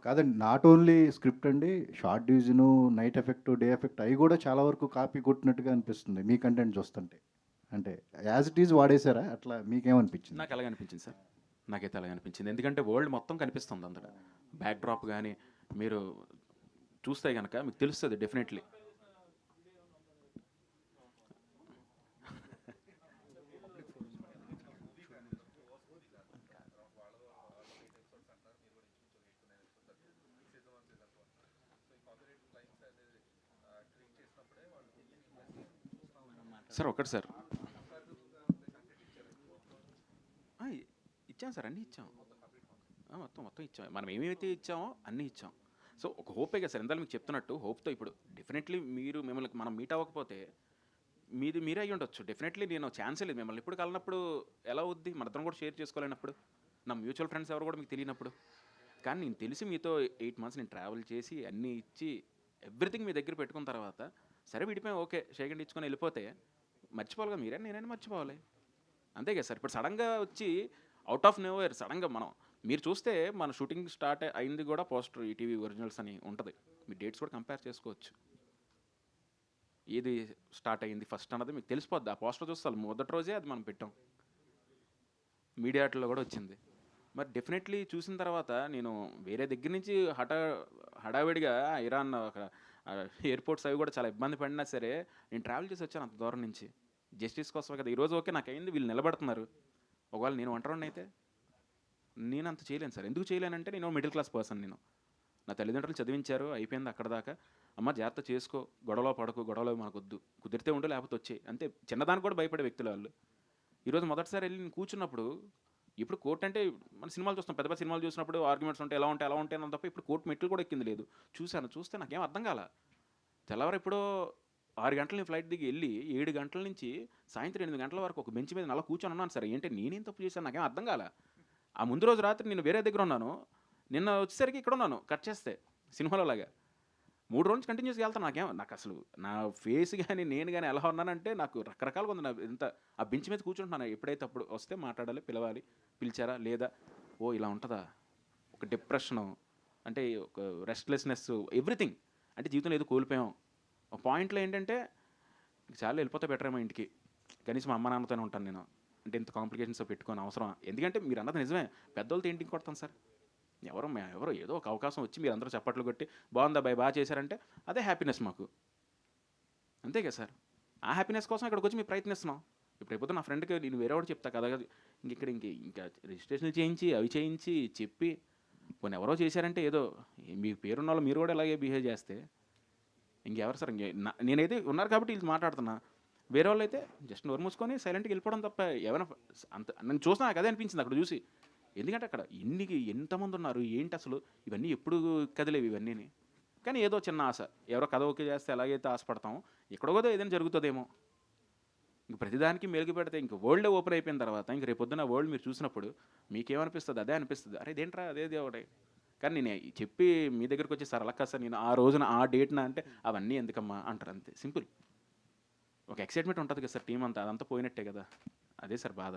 కాదండి. Not only script అండి. Short division, night effect, day effect అయి గూడా చాలా వరకు కాపీ కొట్టినట్టుగా అనిపిస్తుంది మీ కంటెంట్ చూస్తుంటే. అంటే యాజ్ ఇట్ ఈజ్ వాడేసారా? అట్లా మీకేమనిపించింది? నాకు అలాగే అనిపించింది సార్. నాకైతే అలాగే అనిపించింది. ఎందుకంటే వరల్డ్ మొత్తం కనిపిస్తుంది అందులో. బ్యాక్ డ్రాప్ గానీ మీరు చూస్తే గనక మీకు తెలుస్తది డెఫినెట్‌లీ. సార్ ఒకటి సార్. ఆ! ఇచ్చాం సార్. అన్నీ ఇచ్చాం. మొత్తం మొత్తం ఇచ్చాం. మనం ఏమేమైతే ఇచ్చామో అన్నీ ఇచ్చాం. సో ఒక హోపే కదా సార్. ఇందాక మీకు చెప్తున్నట్టు హోప్‌తో ఇప్పుడు డెఫినెట్‌లీ మీరు మిమ్మల్ని మనం మీట్ అవ్వకపోతే మీది మీరే అయ్యుండొచ్చు. డెఫినెట్‌లీ నేను ఛాన్సే లేదు. మిమ్మల్ని ఎప్పుడు కలనప్పుడు ఎలా అవుద్ది? మనిద్దరం కూడా షేర్ చేసుకోలేనప్పుడు. నా మ్యూచువల్ ఫ్రెండ్స్ ఎవరు కూడా మీకు తెలియనప్పుడు. కానీ నేను తెలిసి మీతో 8 మంత్స్ నేను ట్రావెల్ చేసి అన్నీ ఇచ్చి ఎవ్రీథింగ్ మీ దగ్గర పెట్టుకున్న తర్వాత సరే విడిపోయాం ఓకే. షేక్ హ్యాండ్ ఇచ్చుకొని వెళ్ళిపోతే మర్చిపోవాలి కదా! మీరైనా నేనైనా మర్చిపోవాలి. అంతే కదా సార్. ఇప్పుడు సడెన్‌గా వచ్చి ఔట్ ఆఫ్ నోవేర్ సడెన్‌గా మనం మీరు చూస్తే మన షూటింగ్ స్టార్ట్ అయింది కూడా పోస్టర్ ఈటీవీ ఒరిజినల్స్ అని ఉంటది. మీ డేట్స్ కూడా కంపేర్ చేసుకోవచ్చు. ఏది స్టార్ట్ అయింది ఫస్ట్ అన్నది మీకు తెలిసిపోద్ది. ఆ పోస్టర్ చూస్తే మొదటి రోజే అది మనం పెట్టాం. మీడియా ఆటిల్లో కూడా వచ్చింది. మరి డెఫినెట్‌లీ చూసిన తర్వాత నేను వేరే దగ్గర నుంచి హడావిడిగా ఇరాన్ ఎయిర్‌పోర్ట్స్ అవి కూడా చాలా ఇబ్బంది పడినా సరే నేను ట్రావెల్ చేసి వచ్చాను అంత దూరం నుంచి. జస్టిస్ కోసమే కదా! ఈరోజు ఓకే నాకయింది వీళ్ళు నిలబడుతున్నారు. ఒకవేళ నేను ఒంటరినైతే నేనంత చేయలేను సార్. ఎందుకు చేయలేనంటే నేను మిడిల్ క్లాస్ పర్సన్ నేను. నా తల్లిదండ్రులు చదివించారు. అయిపోయింది అక్కడ దాకా. అమ్మ జాగ్రత్త చేసుకో. గొడవలో పడకు. గొడవలు మనకొద్దు. కుదిరితే ఉండు లేకపోతే వచ్చేయి. అంతే చిన్నదానికి కూడా భయపడే వ్యక్తులు ఆళ్ళు. ఈరోజు మొదటిసారి ఎళ్లి నేను కూర్చున్నప్పుడు ఇప్పుడు కోర్ట్ అంటే మన సినిమాలు చూస్తాం. పెద్ద పెద్ద సినిమాలు చూసినప్పుడు ఆర్గ్యుమెంట్స్ ఉంటాయి. ఎలా ఉంటాయి, అలా ఉంటాయి అన్నాను తప్ప ఇప్పుడు కోర్ట్ మెట్లు కూడా ఎక్కింది లేదు. చూసాను. చూస్తే నాకేం అర్థం కాల. తెల్లవారు ఎప్పుడో 6 గంటలు నేను ఫ్లైట్ దిగి ఎళ్లి 7 గంటల నుంచి సాయంత్రం 8 గంటల వరకు ఒక బెంచ్ మీద అలా కూర్చొని ఉన్నాను సార్. ఏంటి నేనేం తప్పు చేశాను నాకేం అర్థం కాల. ఆ ముందు రోజు రాత్రి నేను వేరే దగ్గర ఉన్నాను. నిన్న వచ్చేసరికి ఇక్కడ ఉన్నాను కట్ చేస్తే సినిమాలో లాగా. 3 రోజులు కంటిన్యూస్‌గా ఎళ్తాను. నాకసలు నా ఫేస్ గాని, నేను గాని ఎలా ఉన్నానంటే నాకు రకరకాలుగా ఉంది. ఆ బెంచ్ మీద కూర్చుంటున్నాను. ఎప్పుడైతే అప్పుడు వస్తే మాట్లాడాలి, పిలవాలి. పిలిచారా? లేదా? ఓహ్! ఇలా ఉంటదా? ఒక డిప్రెషను, అంటే ఒక రెస్ట్‌లెస్‌నెస్ ఎవ్రీథింగ్. అంటే జీవితంలో ఏదో కోల్పోయాం. ఒక పాయింట్‌లో ఏంటంటే ఇంక చాలులే ఎళ్ళిపోతే బెటరేమో ఇంటికి. కనీసం మా అమ్మ, నాన్నతోనే ఉంటాను నేను. అంటే ఇంత కాంప్లికేషన్స్ పెట్టుకొని అవసరమా? ఎందుకంటే మీరన్నది నిజమే. పెద్దోళ్ళతో ఏంటికి కొడతాం సార్? ఎవరో ఏదో ఒక అవకాశం వచ్చి మీరందరూ చప్పట్లు కొట్టి బాగుందబ్బాయి బాగా చేశారంటే అదే హ్యాపీనెస్ మాకు. అంతే కదా సార్. ఆ హ్యాపీనెస్ కోసం ఇక్కడికి వచ్చి మేము ప్రయత్నిస్తున్నాం. ఇప్పుడు రేపొద్దున నా ఫ్రెండ్కి నేను వేరే వాడు చెప్తా కదా ఇంకా రిజిస్ట్రేషన్లు చేయించి అవి చేయించి చెప్పి పోనీ ఎవరో చేశారంటే ఏదో మీ పేరున్న వాళ్ళు మీరు కూడా ఇలాగే బిహేవ్ చేస్తే ఇంకెవరు సార్ నేనైతే ఉన్నారు కాబట్టి వీళ్ళు మాట్లాడుతున్నా. వేరే వాళ్ళు అయితే జస్ట్ నోరు మూసుకొని సైలెంట్గా వెళ్ళిపోవడం తప్ప ఏమైనా అంత నేను చూసినా నాకు అదే అనిపించింది అక్కడ చూసి. ఎందుకంటే అక్కడ ఎంతమంది ఉన్నారు ఏంటి అసలు ఇవన్నీ ఎప్పుడు కదిలేవి ఇవన్నీని. కానీ ఏదో చిన్న ఆశ. ఎవరో కథ ఓకే చేస్తే ఎలాగైతే ఆశపడతామో ఎక్కడో కూడా ఏదైనా జరుగుతుందేమో. ఇంక ప్రతిదానికి మెలుగు పెడితే ఇంక వరల్డే ఓపెన్ అయిపోయిన తర్వాత ఇంక రేపొద్దున వరల్డ్ మీరు చూసినప్పుడు మీకేమనిపిస్తుంది అదే అనిపిస్తుంది. అరే ఇదేంట్రా అదేది ఒకటి. కానీ నేను చెప్పి మీ దగ్గరికి వచ్చి సార్ అలా కాదు సార్ నేను ఆ రోజున ఆ డేట్న అంటే అవన్నీ ఎందుకమ్మా అంటారు అంతే సింపుల్. ఒక ఎక్సైట్మెంట్ ఉంటుంది కదా సార్ టీం అంతా అదంతా పోయినట్టే కదా. అదే సార్ బాధ.